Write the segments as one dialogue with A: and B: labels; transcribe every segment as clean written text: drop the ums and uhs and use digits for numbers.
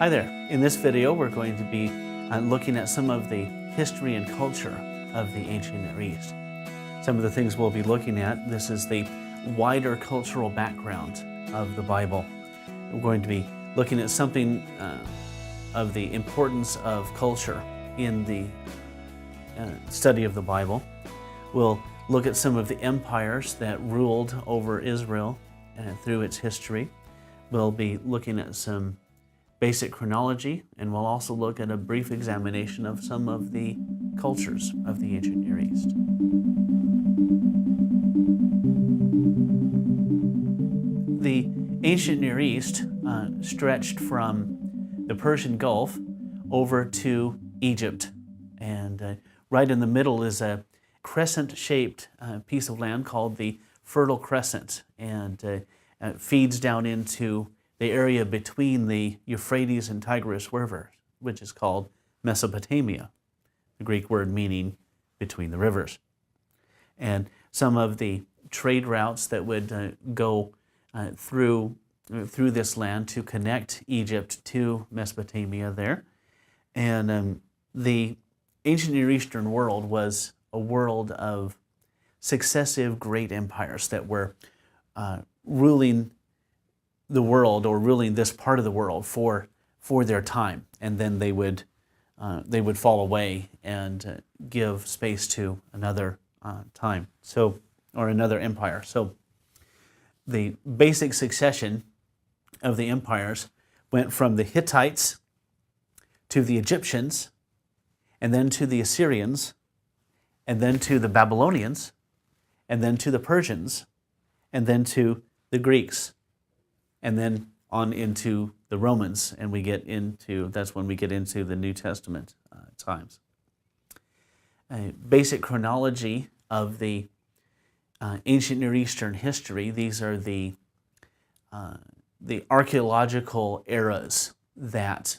A: Hi there. In this video, we're going to be looking at some of the history and culture of the ancient Near East. Some of the things we'll be looking at, this is the wider cultural background of the Bible. We're going to be looking at something of the importance of culture in the study of the Bible. We'll look at some of the empires that ruled over Israel through its history. We'll be looking at some basic chronology, and we'll also look at a brief examination of some of the cultures of the ancient Near East. The ancient Near East stretched from the Persian Gulf over to Egypt, and right in the middle is a crescent-shaped piece of land called the Fertile Crescent, and it feeds down into the area between the Euphrates and Tigris rivers, which is called Mesopotamia, the Greek word meaning between the rivers. And some of the trade routes that would go through this land to connect Egypt to Mesopotamia there. And the ancient Near Eastern world was a world of successive great empires that were ruling the world, or ruling this part of the world for their time, and then they would fall away and give space to another time, or another empire. So the basic succession of the empires went from the Hittites to the Egyptians, and then to the Assyrians, and then to the Babylonians, and then to the Persians, and then to the Greeks, and then on into the Romans, and that's when we get into the New Testament times. Basic chronology of the ancient Near Eastern history, these are the archaeological eras that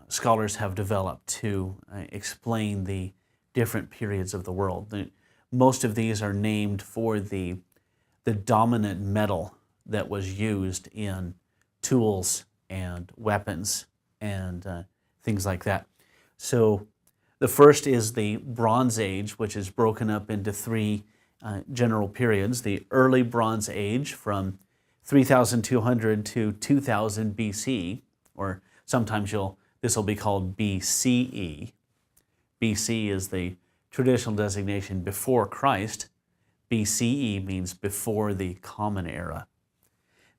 A: scholars have developed to explain the different periods of the world. Most of these are named for the dominant metal that was used in tools and weapons and things like that. So the first is the Bronze Age, which is broken up into three general periods. The Early Bronze Age from 3200 to 2000 BC, or sometimes this will be called BCE. BC is the traditional designation before Christ. BCE means before the Common Era.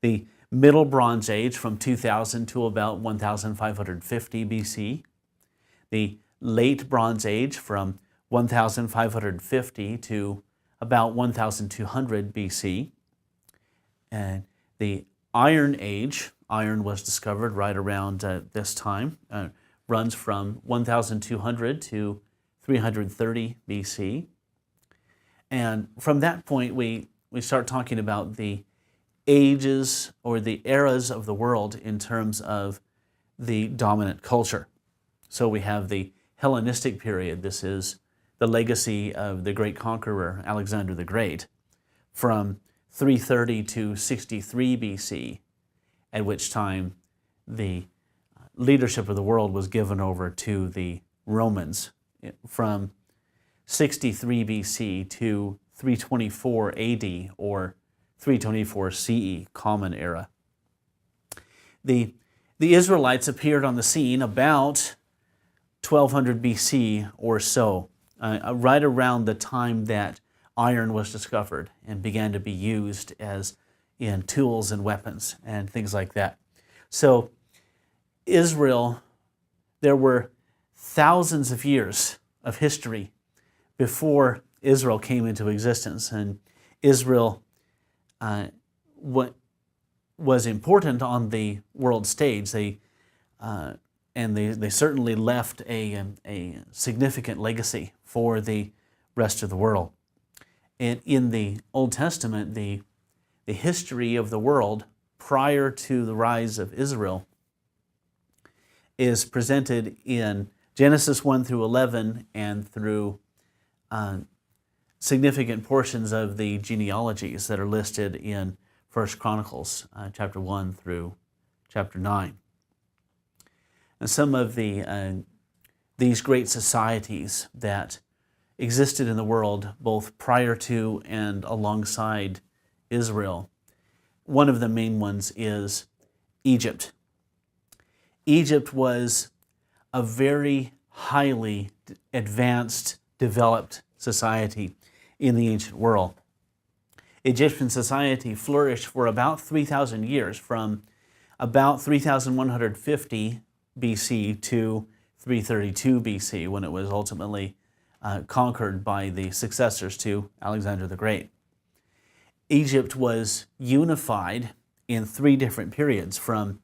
A: The Middle Bronze Age from 2000 to about 1550 BC. The Late Bronze Age from 1550 to about 1200 BC. And the Iron Age, iron was discovered right around this time, runs from 1200 to 330 BC. And from that point, we start talking about the ages or the eras of the world in terms of the dominant culture. So we have the Hellenistic period. This is the legacy of the great conqueror, Alexander the Great, from 330 to 63 BC, at which time the leadership of the world was given over to the Romans. From 63 BC to 324 AD, or 324 CE, Common Era. The Israelites appeared on the scene about 1200 BC or so, right around the time that iron was discovered and began to be used as in tools and weapons and things like that. So Israel, there were thousands of years of history before Israel came into existence, and Israel was important on the world stage. They certainly left a significant legacy for the rest of the world. And in the Old Testament, the history of the world prior to the rise of Israel is presented in Genesis 1 through 11 and through significant portions of the genealogies that are listed in First Chronicles, chapter 1 through chapter 9. And some of these great societies that existed in the world both prior to and alongside Israel, one of the main ones is Egypt. Egypt was a very highly advanced, developed society in the ancient world. Egyptian society flourished for about 3,000 years, from about 3,150 BC to 332 BC, when it was ultimately conquered by the successors to Alexander the Great. Egypt was unified in three different periods, from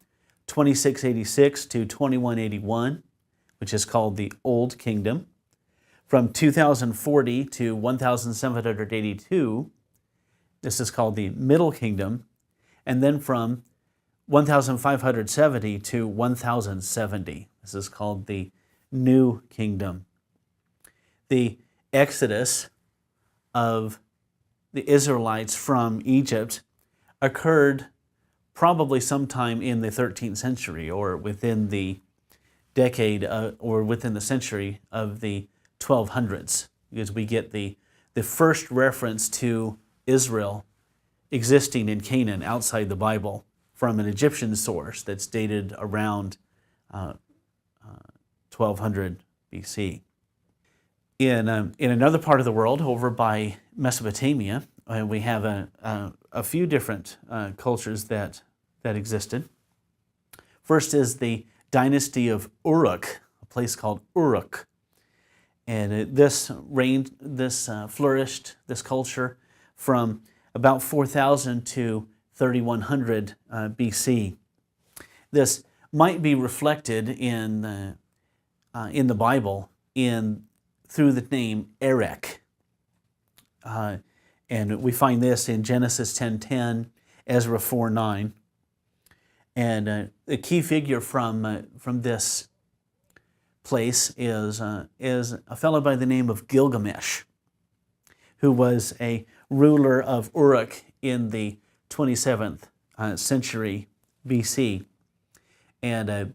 A: 2686 to 2181, which is called the Old Kingdom, from 2040 to 1782, this is called the Middle Kingdom, and then from 1570 to 1070, this is called the New Kingdom. The exodus of the Israelites from Egypt occurred probably sometime in the 13th century, or within the decade, or within the century of the 1200s, because we get the first reference to Israel existing in Canaan outside the Bible from an Egyptian source that's dated around 1200 BC. In another part of the world, over by Mesopotamia, we have a few different cultures that existed. First is the Dynasty of Uruk, a place called Uruk. And this flourished, this culture, from about 4000 to 3100 BC. This might be reflected in the Bible through the name Uruk. And we find this in Genesis 10:10, Ezra 4:9. And the key figure from this place is a fellow by the name of Gilgamesh, who was a ruler of Uruk in the 27th century BC. And a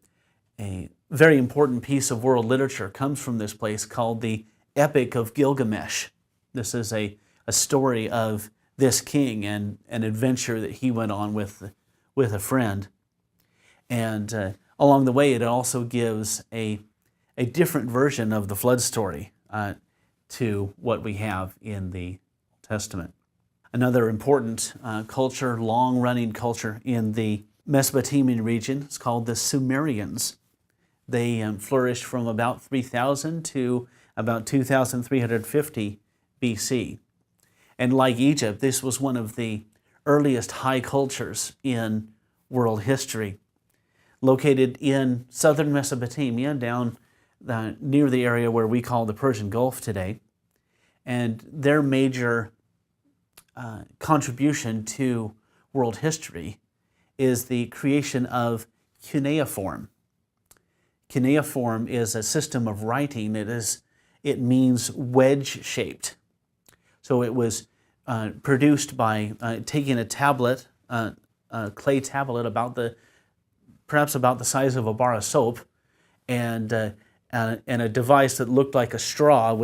A: very important piece of world literature comes from this place called the Epic of Gilgamesh. This is a story of this king and an adventure that he went on with a friend. And along the way, it also gives a different version of the flood story to what we have in the Old Testament. Another important culture, long-running culture in the Mesopotamian region is called the Sumerians. They flourished from about 3000 to about 2350 BC. And like Egypt, this was one of the earliest high cultures in world history. Located in southern Mesopotamia, down near the area where we call the Persian Gulf today. And their major contribution to world history is the creation of cuneiform. Cuneiform is a system of writing. It means wedge-shaped. So it was produced by taking a tablet, a clay tablet perhaps about the size of a bar of soap, and a device that looked like a straw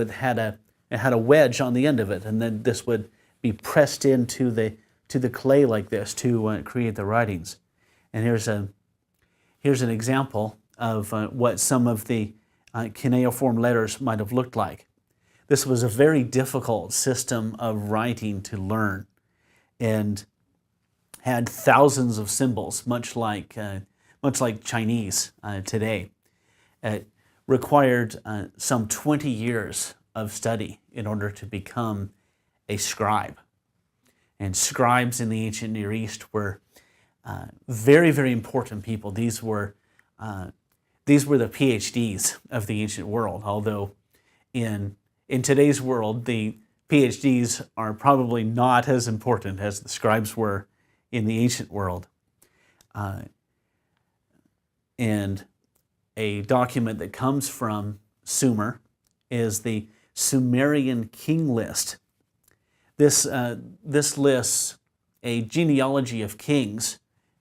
A: had a wedge on the end of it, and then this would be pressed into the clay like this to create the writings. And here's an example of what some of the cuneiform letters might have looked like. This was a very difficult system of writing to learn, and had thousands of symbols, much like Chinese today. It required some 20 years of study in order to become a scribe. And scribes in the ancient Near East were very, very important people. These were the PhDs of the ancient world, although in today's world, the PhDs are probably not as important as the scribes were in the ancient world. And a document that comes from Sumer is the Sumerian king list. This lists a genealogy of kings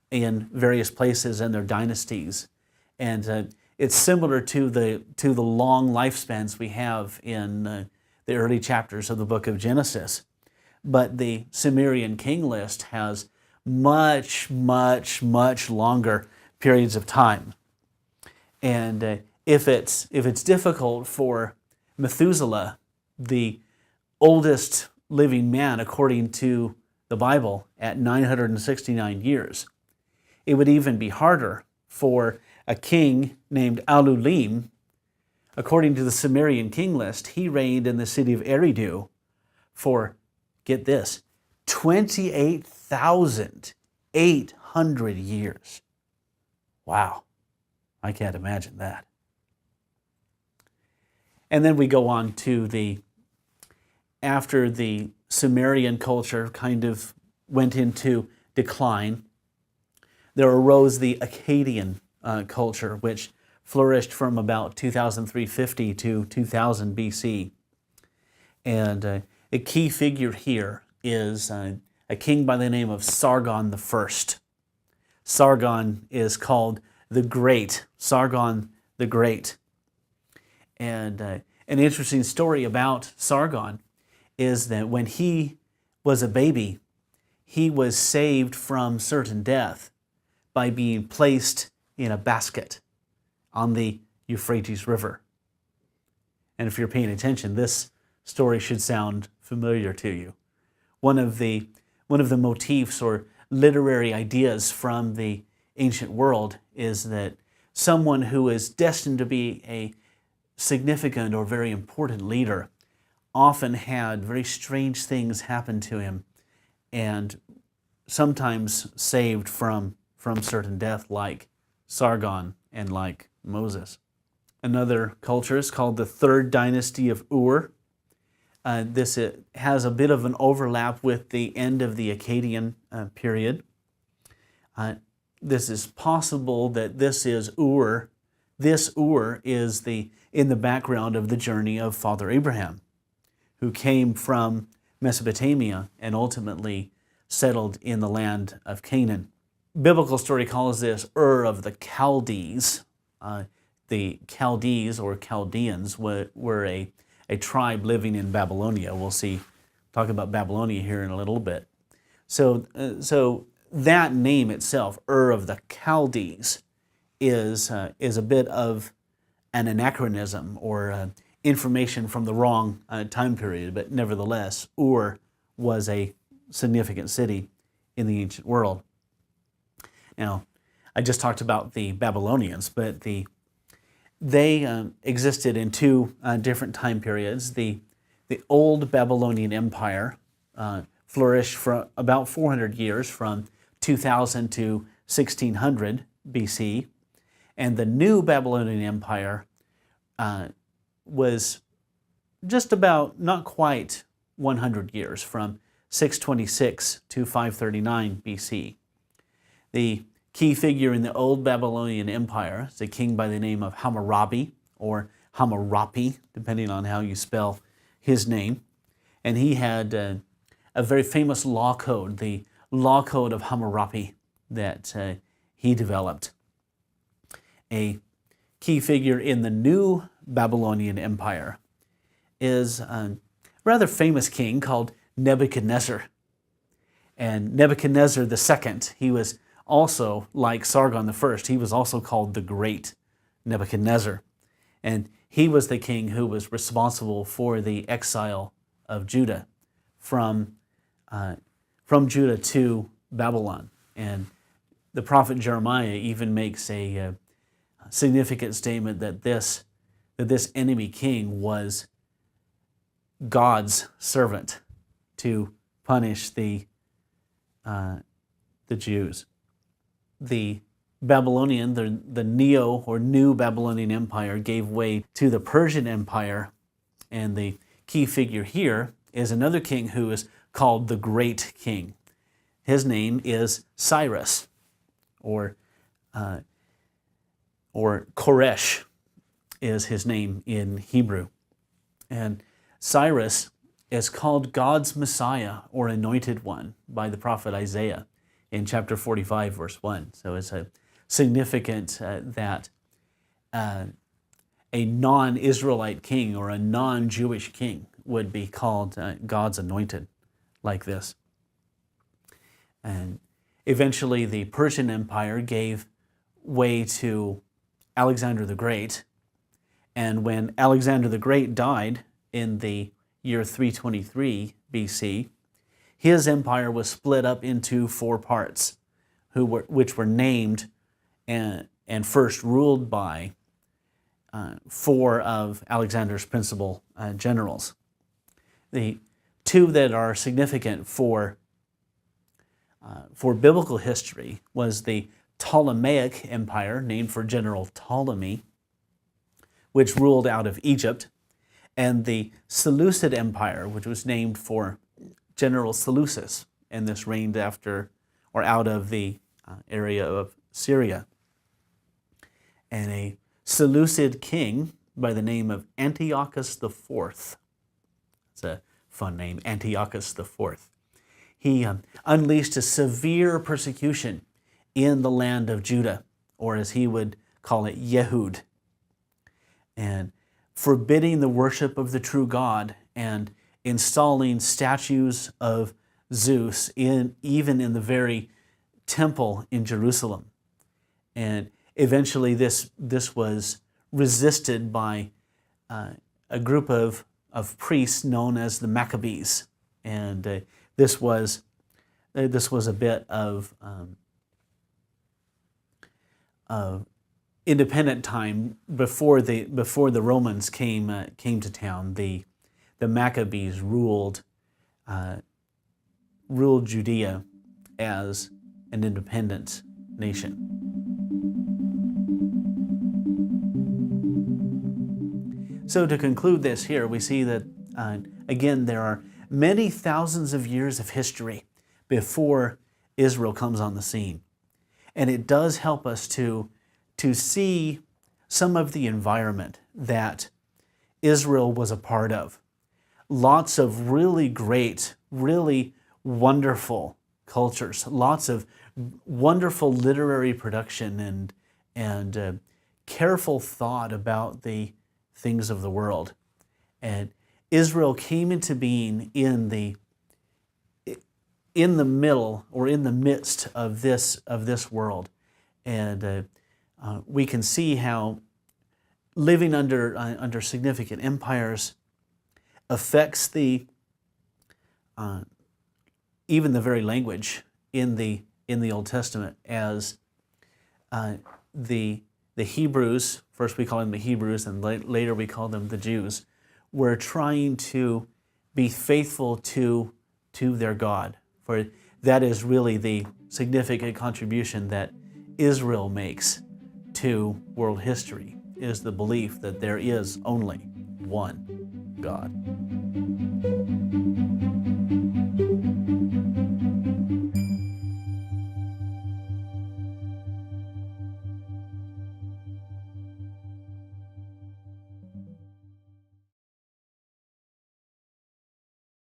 A: in various places and their dynasties. And it's similar to the long lifespans we have in the early chapters of the book of Genesis. But the Sumerian king list has much, much, much longer periods of time. And if it's difficult for Methuselah, the oldest living man according to the Bible, at 969 years, it would even be harder for a king named Alulim. According to the Sumerian king list, he reigned in the city of Eridu for, get this, 28,800 years. Wow, I can't imagine that. And then we go on to after the Sumerian culture kind of went into decline, there arose the Akkadian culture, which flourished from about 2350 to 2000 BC. And a key figure here is a king by the name of Sargon I. Sargon is called the Great, Sargon the Great. And an interesting story about Sargon is that when he was a baby, he was saved from certain death by being placed in a basket on the Euphrates River. And if you're paying attention, this story should sound familiar to you. One of the motifs or literary ideas from the ancient world is that someone who is destined to be a significant or very important leader often had very strange things happen to him, and sometimes saved from certain death, like Sargon and like Moses. Another culture is called the Third Dynasty of Ur. This has a bit of an overlap with the end of the Akkadian period. This is possible that this is Ur. This Ur is in the background of the journey of Father Abraham, who came from Mesopotamia and ultimately settled in the land of Canaan. Biblical story calls this Ur of the Chaldees. The Chaldees or Chaldeans were a tribe living in Babylonia. We'll talk about Babylonia here in a little bit. So that name itself, Ur of the Chaldees, is a bit of an anachronism or information from the wrong time period, but nevertheless, Ur was a significant city in the ancient world. Now, I just talked about the Babylonians, but they existed in two different time periods. The old Babylonian Empire flourished for about 400 years, from 2000 to 1600 BC, and the new Babylonian Empire was just about, not quite 100 years, from 626 to 539 BC. The key figure in the old Babylonian Empire is a king by the name of Hammurabi, or Hammurapi, depending on how you spell his name. And he had a very famous law code, the law code of Hammurapi, that he developed. A key figure in the new Babylonian Empire is a rather famous king called Nebuchadnezzar. And Nebuchadnezzar II, he was also, like Sargon I, he was also called the Great Nebuchadnezzar. And he was the king who was responsible for the exile of Judah from Judah to Babylon. And the prophet Jeremiah even makes a significant statement that this enemy king was God's servant to punish the Jews. The Babylonian, the Neo or New Babylonian Empire, gave way to the Persian Empire, and the key figure here is another king who is called the Great King. His name is Cyrus, or Koresh is his name in Hebrew. And Cyrus is called God's Messiah or Anointed One by the prophet Isaiah in chapter 45, verse 1. So it's a significant that a non-Israelite king or a non-Jewish king would be called God's anointed like this. And eventually the Persian Empire gave way to Alexander the Great. And when Alexander the Great died in the year 323 BC, his empire was split up into 4 parts, which were named and first ruled by 4 of Alexander's principal generals. The 2 that are significant for biblical history was the Ptolemaic Empire, named for General Ptolemy, which ruled out of Egypt, and the Seleucid Empire, which was named for General Seleucus, and this reigned after or out of the area of Syria. And a Seleucid king by the name of Antiochus IV. It's a fun name, Antiochus IV. He unleashed a severe persecution in the land of Judah, or as he would call it, Yehud, and forbidding the worship of the true God and installing statues of Zeus even in the very temple in Jerusalem. And eventually this was resisted by a group of priests known as the Maccabees. And this was a bit of independent time before the Romans came to town. The Maccabees ruled Judea as an independent nation. So to conclude this here, we see that again there are many thousands of years of history before Israel comes on the scene, and it does help us to see some of the environment that Israel was a part of. Lots of really great, really wonderful cultures, lots of wonderful literary production and careful thought about the things of the world. And Israel came into being in the middle or in the midst of this world. And we can see how living under significant empires affects even the very language in the Old Testament, as the Hebrews, first we call them the Hebrews and later we call them the Jews, were trying to be faithful to their God. For that is really the significant contribution that Israel makes to world history, is the belief that there is only one God.